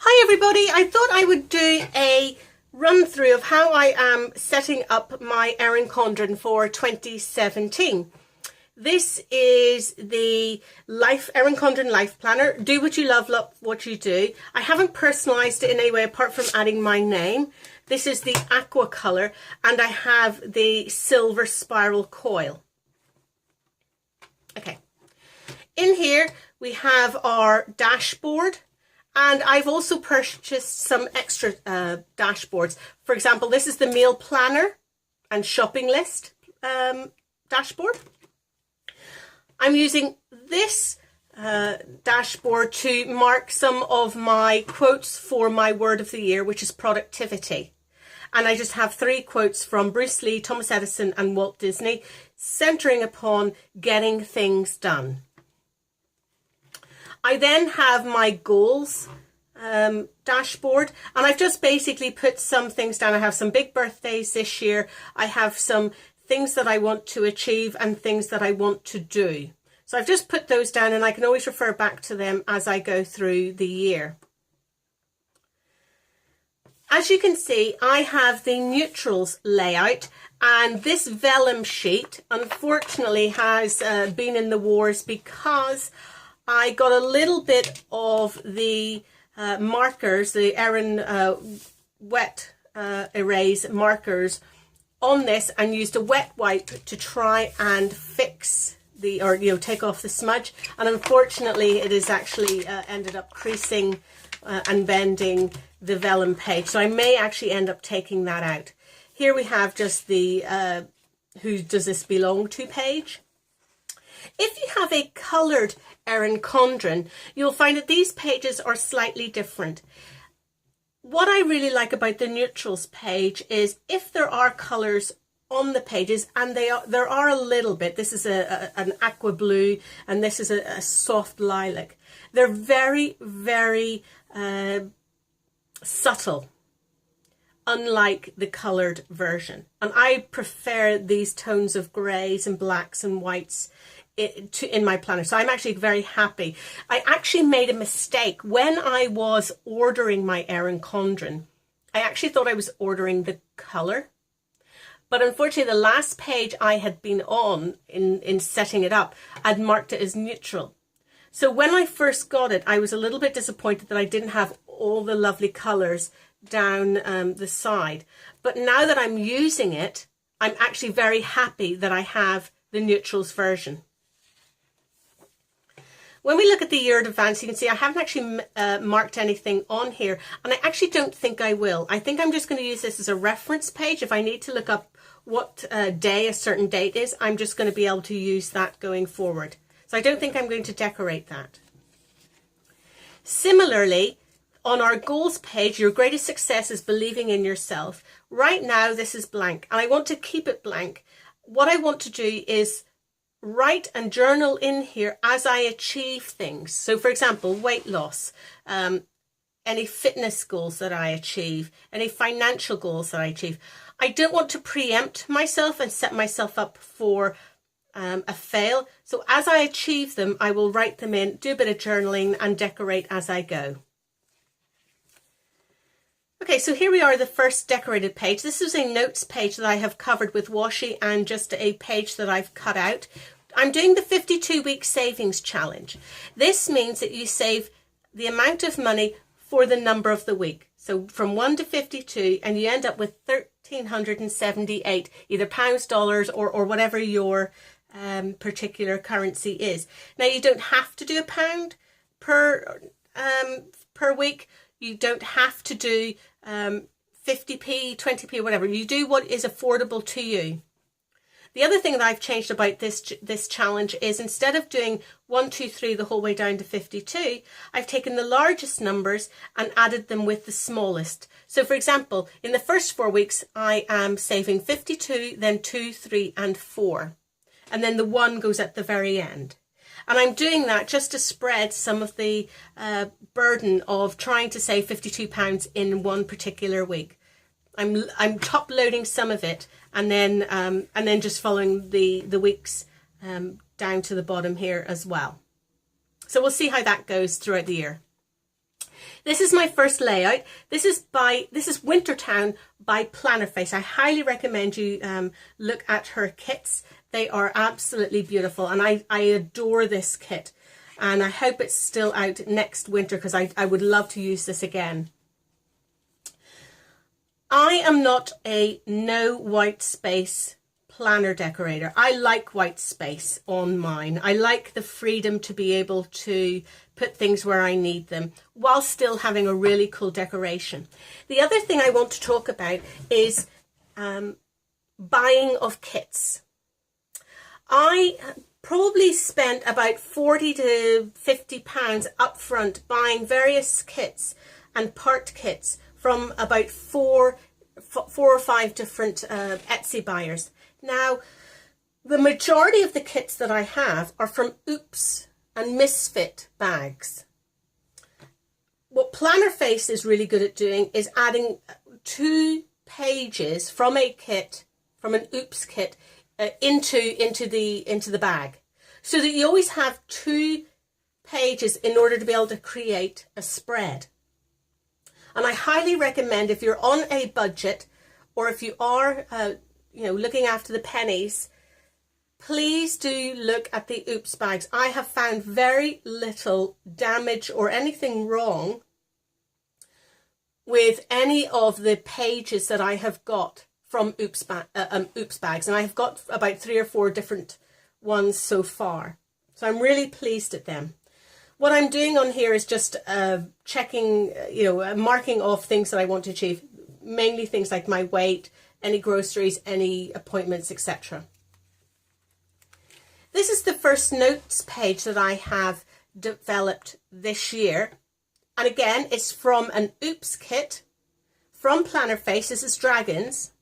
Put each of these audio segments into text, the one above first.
Hi everybody, I thought I would do a run through of how I am setting up my Erin Condren for 2017. This is the Erin Condren Life Planner. Do what you love, love what you do. I haven't personalised it in any way apart from adding my name. This is the aqua colour and I have the silver spiral coil. Okay, in here we have our dashboard. And I've also purchased some extra dashboards. For example, this is the meal planner and shopping list dashboard. I'm using this dashboard to mark some of my quotes for my word of the year, which is productivity. And I just have 3 quotes from Bruce Lee, Thomas Edison and Walt Disney, centering upon getting things done. I then have my goals dashboard, and I've just basically put some things down. I have some big birthdays this year. I have some things that I want to achieve and things that I want to do. So I've just put those down and I can always refer back to them as I go through the year. As you can see, I have the neutrals layout, and this vellum sheet unfortunately has been in the wars because I got a little bit of the markers, the Erin wet erase markers on this, and used a wet wipe to try and fix take off the smudge, and unfortunately it has actually ended up creasing and bending the vellum page, so I may actually end up taking that out. Here we have just the who does this belong to page. If you have a coloured Erin Condren, you'll find that these pages are slightly different. What I really like about the neutrals page is if there are colours on the pages, and there are a little bit. This is an aqua blue and this is a soft lilac. They're very, very subtle, unlike the coloured version. And I prefer these tones of greys and blacks and whites in my planner, so I'm actually very happy. I actually made a mistake when I was ordering my Erin Condren. I actually thought I was ordering the colour, but unfortunately the last page I had been on in setting it up, I'd marked it as neutral. So when I first got it, I was a little bit disappointed that I didn't have all the lovely colours down the side. But now that I'm using it, I'm actually very happy that I have the neutrals version. When we look at the year in advance, you can see I haven't actually marked anything on here, and I actually don't think I will. I think I'm just going to use this as a reference page. If I need to look up what day a certain date is, I'm just going to be able to use that going forward. So I don't think I'm going to decorate that. Similarly, on our goals page, your greatest success is believing in yourself. Right now, this is blank, and I want to keep it blank. What I want to do is write and journal in here as I achieve things. So for example, weight loss, any fitness goals that I achieve, any financial goals that I achieve. I don't want to preempt myself and set myself up for a fail. So as I achieve them, I will write them in, do a bit of journaling and decorate as I go. Okay, so here we are, the first decorated page. This is a notes page that I have covered with washi and just a page that I've cut out. I'm doing the 52-week savings challenge. This means that you save the amount of money for the number of the week. So from 1 to 52, and you end up with 1,378, either pounds, dollars, or whatever your particular currency is. Now, you don't have to do a pound per week. You don't have to do 50p, 20p, whatever. You do what is affordable to you. The other thing that I've changed about this challenge is instead of doing 1, 2, 3 the whole way down to 52, I've taken the largest numbers and added them with the smallest. So for example, in the first 4 weeks, I am saving 52, then 2, 3 and 4. And then the 1 goes at the very end. And I'm doing that just to spread some of the burden of trying to save £52 in one particular week. I'm top loading some of it and then just following the weeks down to the bottom here as well. So we'll see how that goes throughout the year. This is my first layout. This is Wintertown by Plannerface. I highly recommend you look at her kits. They are absolutely beautiful, and I adore this kit. And I hope it's still out next winter, because I would love to use this again. I am not a no white space planner decorator. I like white space on mine. I like the freedom to be able to put things where I need them while still having a really cool decoration. The other thing I want to talk about is buying of kits. I probably spent about 40 to 50 pounds up front buying various kits and part kits from about four or five different Etsy buyers. Now, the majority of the kits that I have are from Oops and Misfit bags. What Plannerface is really good at doing is adding 2 pages from a kit, from an Oops kit, into the bag, so that you always have 2 pages in order to be able to create a spread. And I highly recommend, if you're on a budget, or if you are looking after the pennies, please do look at the Oops bags. I have found very little damage or anything wrong with any of the pages that I have got from Oops bags, and I have got about 3 or 4 different ones so far. So I'm really pleased at them. What I'm doing on here is just checking, marking off things that I want to achieve, mainly things like my weight, any groceries, any appointments, etc. This is the first notes page that I have developed this year. And again, it's from an Oops kit from Plannerface. This is Dragons.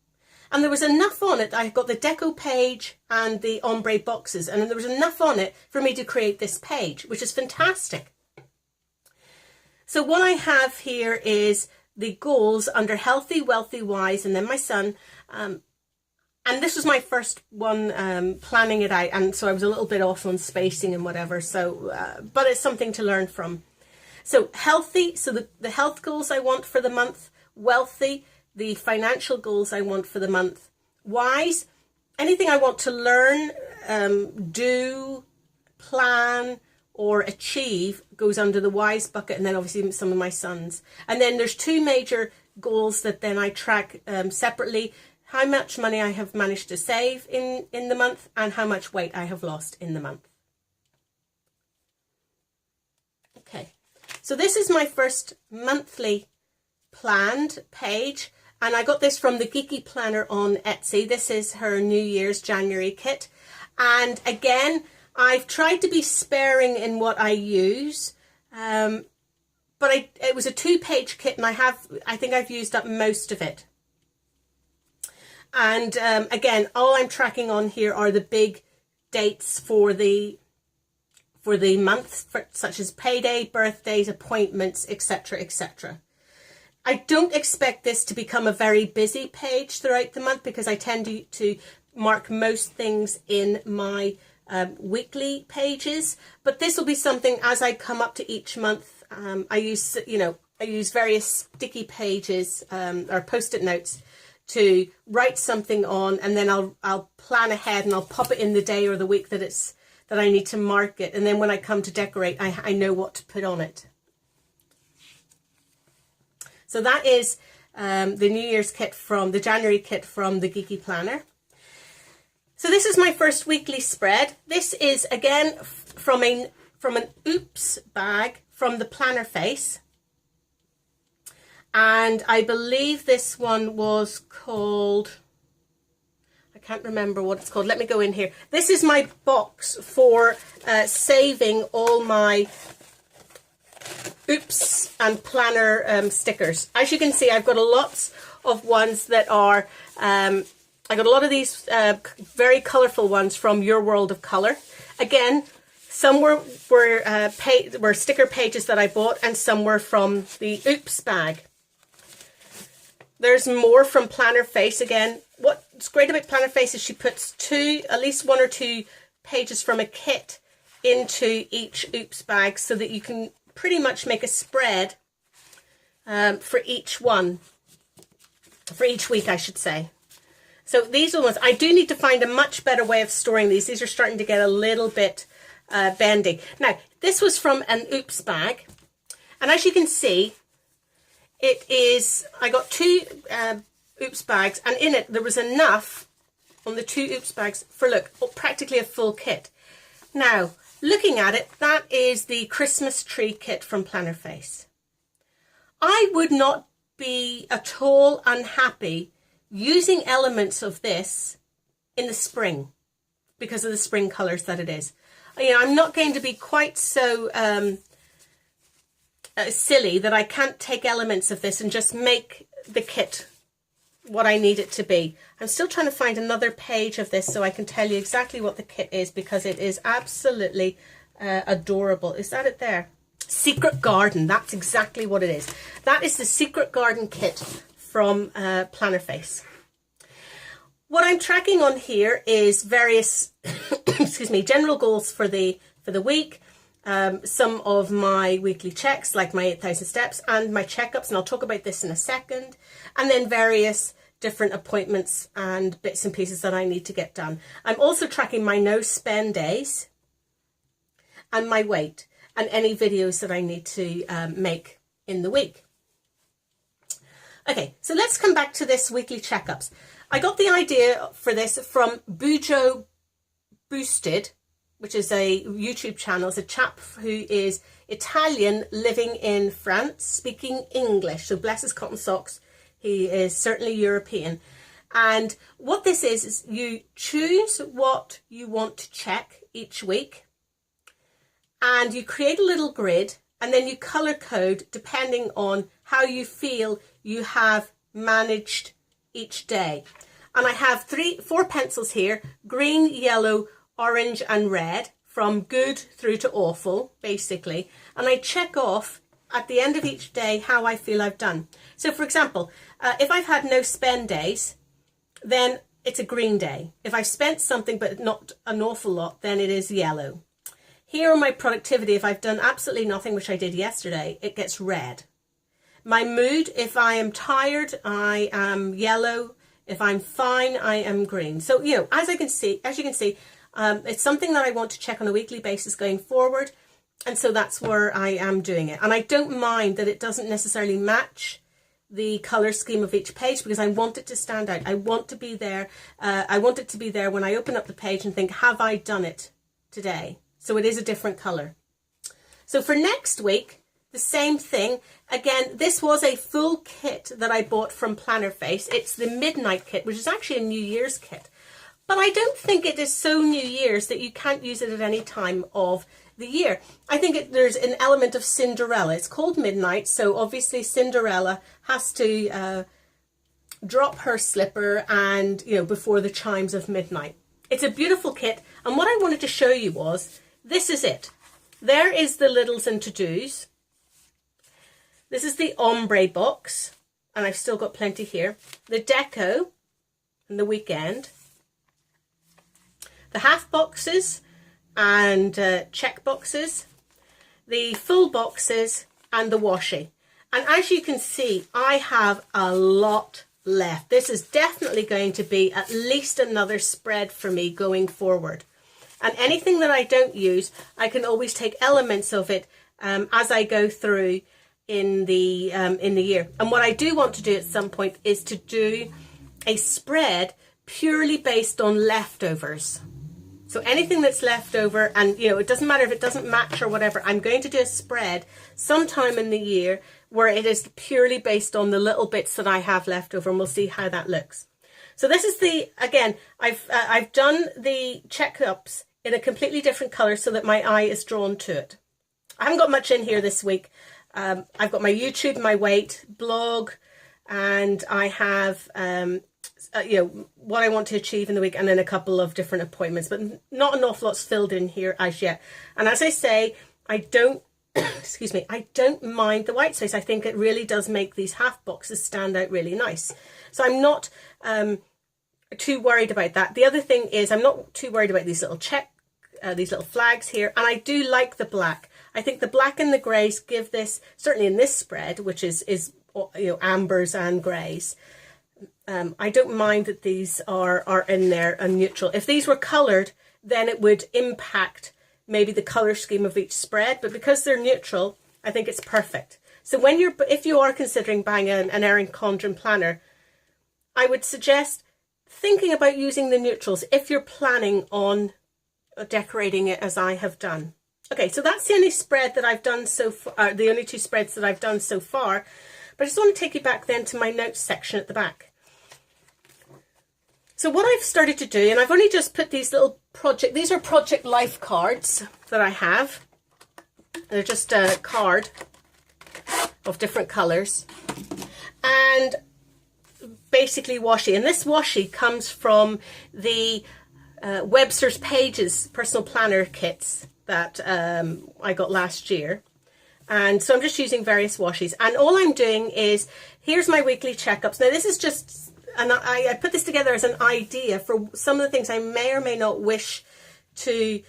And there was enough on it. I got the deco page and the ombre boxes, and there was enough on it for me to create this page, which is fantastic. So what I have here is the goals under healthy, wealthy, wise, and then my son. And this was my first one planning it out, and so I was a little bit off on spacing and whatever. So, but it's something to learn from. So healthy, so the health goals I want for the month. Wealthy, the financial goals I want for the month. Wise, anything I want to learn, do, plan, or achieve goes under the wise bucket, and then obviously some of my sons. And then there's 2 major goals that then I track separately: how much money I have managed to save in the month, and how much weight I have lost in the month. Okay, so this is my first monthly planned page, and I got this from the Geeky Planner on Etsy. This is her New Year's January kit, and again, I've tried to be sparing in what I use, but it was a 2-page kit, and I think I've used up most of it. And again, all I'm tracking on here are the big dates for the month, such as payday, birthdays, appointments, etc., etc. I don't expect this to become a very busy page throughout the month, because I tend to mark most things in my weekly pages. But this will be something as I come up to each month. I use various sticky pages or post-it notes to write something on, and then I'll plan ahead and I'll pop it in the day or the week that I need to mark it, and then when I come to decorate, I know what to put on it. So that is the New Year's kit from the January kit from the Geeky Planner. So this is my first weekly spread. This is again from an Oops bag from the Plannerface. And I believe this one was called, I can't remember what it's called. Let me go in here. This is my box for saving all my Oops and Planner stickers. As you can see, I've got lots of ones that are, I got a lot of these very colourful ones from Your World of Colour. Again, some were sticker pages that I bought, and some were from the Oops bag. There's more from Plannerface. Again, what's great about Plannerface is she puts at least 1 or 2 pages from a kit into each Oops bag, so that you can pretty much make a spread for each week, I should say. So these ones, I do need to find a much better way of storing these. These are starting to get a little bit bendy. Now, this was from an Oops bag. And as you can see, it is, I got 2 Oops bags, and in it there was enough on the 2 Oops bags for, look, practically a full kit. Now, looking at it, that is the Christmas tree kit from Planner Face. I would not be at all unhappy using elements of this in the spring because of the spring colours that it is. You know, I'm not going to be quite so silly that I can't take elements of this and just make the kit what I need it to be. I'm still trying to find another page of this so I can tell you exactly what the kit is, because it is absolutely adorable. Is that it there? Secret Garden, that's exactly what it is. That is the Secret Garden kit from Planner Face. What I'm tracking on here is various excuse me, general goals for the week, some of my weekly checks like my 8,000 steps and my checkups, and I'll talk about this in a second, and then various different appointments and bits and pieces that I need to get done. I'm also tracking my no spend days and my weight and any videos that I need to make in the week. Okay, so let's come back to this weekly checkups. I got the idea for this from Bujo Boosted, which is a YouTube channel. It's a chap who is Italian living in France, speaking English. So bless his cotton socks, he is certainly European. And what this is you choose what you want to check each week, and you create a little grid, and then you color code depending on how you feel you have managed each day. And I have 4 pencils here: green, yellow, orange and red, from good through to awful, basically. And I check off at the end of each day how I feel I've done. So for example, if I've had no spend days, then it's a green day. If I've spent something but not an awful lot, then it is yellow. Here on my productivity, if I've done absolutely nothing, which I did yesterday, it gets red. My mood, if I am tired, I am yellow. If I'm fine, I am green. So, you know, as you can see, it's something that I want to check on a weekly basis going forward. And so that's where I am doing it. And I don't mind that it doesn't necessarily match the color scheme of each page, because I want it to stand out. I want to be there. I want it to be there when I open up the page and think, have I done it today? So it is a different color. So for next week, the same thing. Again, this was a full kit that I bought from Planner Face. It's the Midnight kit, which is actually a New Year's kit. But I don't think it is so New Year's that you can't use it at any time of the year. I think there's an element of Cinderella. It's called Midnight, so obviously Cinderella has to drop her slipper and, you know, before the chimes of midnight. It's a beautiful kit, and what I wanted to show you was, this is it. There is the littles and to-dos. This is the ombre box, and I've still got plenty here. The deco and the weekend. The half boxes and check boxes. The full boxes and the washi. And as you can see, I have a lot left. This is definitely going to be at least another spread for me going forward. And anything that I don't use, I can always take elements of it as I go through in the year. And what I do want to do at some point is to do a spread purely based on leftovers. So anything that's left over, and you know, it doesn't matter if it doesn't match or whatever, I'm going to do a spread sometime in the year where it is purely based on the little bits that I have left over, and we'll see how that looks. So this is again, I've done the checkups in a completely different color so that my eye is drawn to it. I haven't got much in here this week. I've got my YouTube, my weight, blog, and I have you know, what I want to achieve in the week, and then a couple of different appointments, but not an awful lot's filled in here as yet. And as I say, I don't excuse me, I don't mind the white space. I think it really does make these half boxes stand out really nice. So I'm not too worried about that. The other thing is, I'm not too worried about these little these little flags here, and I do like the black. I think the black and the greys give this, certainly in this spread, which is ambers and greys. I don't mind that these are in there and neutral. If these were coloured, then it would impact maybe the colour scheme of each spread, but because they're neutral, I think it's perfect. So if you are considering buying an Erin Condren planner, I would suggest thinking about using the neutrals if you're planning on decorating it as I have done. Okay, so that's the only spread that I've done so far, the only two spreads that I've done so far. But I just want to take you back then to my notes section at the back. So what I've started to do, and I've only just put these these are project life cards that I have. They're just a card of different colours. And basically washi. And this washi comes from the Webster's Pages personal planner kits that I got last year. And so I'm just using various washis. And all I'm doing is, here's my weekly checkups. Now this is just, and I put this together as an idea for some of the things I may or may not wish to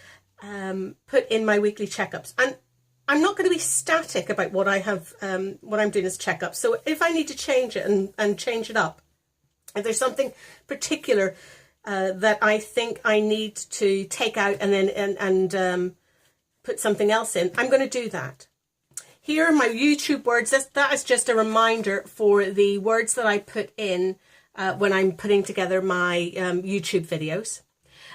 put in my weekly checkups. And I'm not going to be static about what I have, what I'm doing as checkups. So if I need to change it and change it up, if there's something particular that I think I need to take out and then put something else in, I'm going to do that. Here are my YouTube words. That is just a reminder for the words that I put in when I'm putting together my YouTube videos.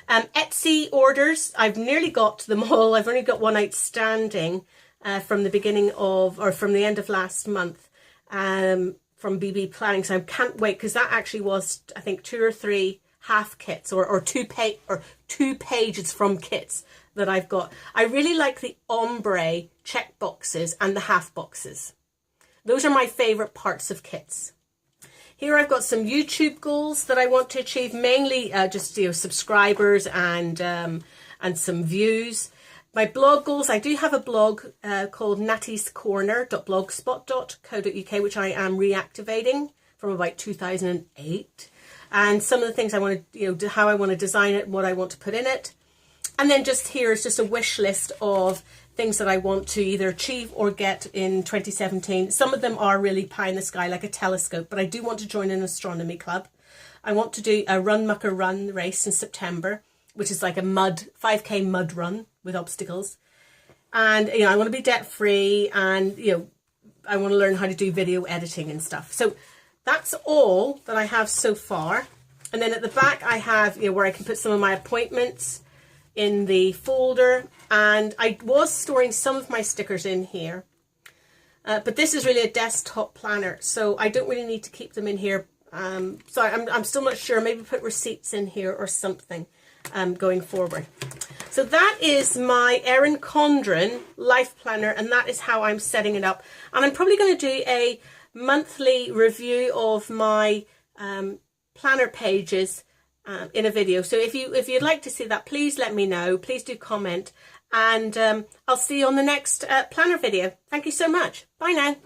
Etsy orders, I've nearly got them all. I've only got one outstanding from the beginning of, or from the end of last month, from BB Planning. So I can't wait, because that actually was, I think, 2 or 3 half kits or two pages from kits that I've got. I really like the ombre check boxes and the half boxes. Those are my favorite parts of kits. Here I've got some YouTube goals that I want to achieve, mainly just subscribers and some views. My blog goals, I do have a blog called nattiescorner.blogspot.co.uk, which I am reactivating from about 2008. And some of the things I want to, how I want to design it, what I want to put in it. And then just here is just a wish list of things that I want to either achieve or get in 2017. Some of them are really pie in the sky, like a telescope, but I do want to join an astronomy club. I want to do a Run Mucker Run race in September, which is like a 5K mud run with obstacles. And, I want to be debt free, and, I want to learn how to do video editing and stuff. So that's all that I have so far. And then at the back I have, where I can put some of my appointments in the folder, and I was storing some of my stickers in here, but this is really a desktop planner, so I don't really need to keep them in here. So I'm still not sure, maybe put receipts in here or something going forward. So that is my Erin Condren Life Planner, and that is how I'm setting it up. And I'm probably going to do a monthly review of my planner pages in a video. So if you'd like to see that, please let me know. Please do comment, and I'll see you on the next planner video. Thank you so much. Bye now.